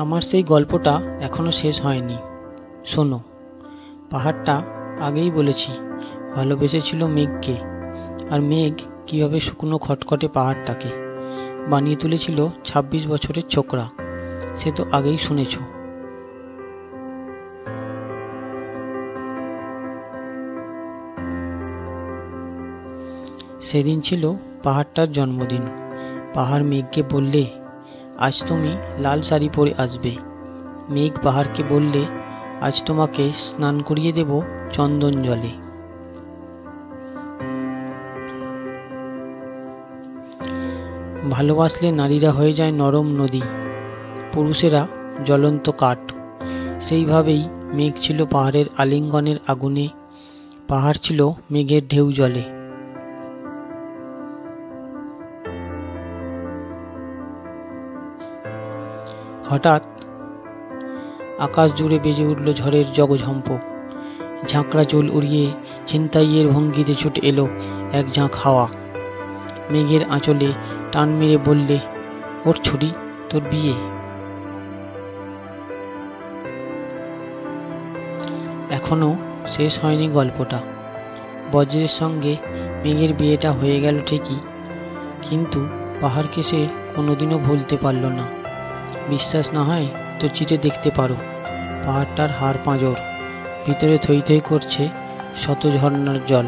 আমার সেই গল্পটা এখনো শেষ হয়নি। শোনো, পাহাড়টা আগেই বলেছি ভালোবেসেছিল মেঘকে, আর মেঘ কীভাবে শুকনো খটখটে পাহাড়টাকে বানিয়ে তুলেছিল 26 বছরের ছোকরা, সে তো আগেই শুনেছ। সেদিন ছিল পাহাড়টার জন্মদিন। পাহাড় মেঘকে বললে, আজ তুমি লাল শাড়ি পরে আসবে। মেঘ পাহাড়কে বললে, আজ তোমাকে স্নান করিয়ে দেব চন্দন জলে। ভালোবাসলে নারীরা হয়ে যায় নরম নদী, পুরুষেরা জ্বলন্ত কাঠ। সেইভাবেই মেঘ ছিল পাহাড়ের আলিঙ্গনের আগুনে, পাহাড় ছিল মেঘের ঢেউ জলে। হঠাৎ আকাশ জুড়ে বেজে উঠল ঝড়ের জগঝম্প। ঝাঁকড়া চুল উড়িয়ে ছিনতাইয়ের ভঙ্গিতে ছুটে এলো এক ঝাঁক হাওয়া। মেঘের আঁচলে টান মেরে বললে, ওর ছুরি, তোর বিয়ে। এখনো শেষ হয়নি গল্পটা। বজ্রের সঙ্গে মেঘের বিয়েটা হয়ে গেল ঠিকই, কিন্তু পাহাড়কে সে কোনোদিনও ভুলতে পারল না। বিশ্বাস না হয় তো চিঠে দেখতে পারো, পাহাড়টার হাড় পাঁজর, ভিতরে থই থই করছে শত ঝর্ণার জল।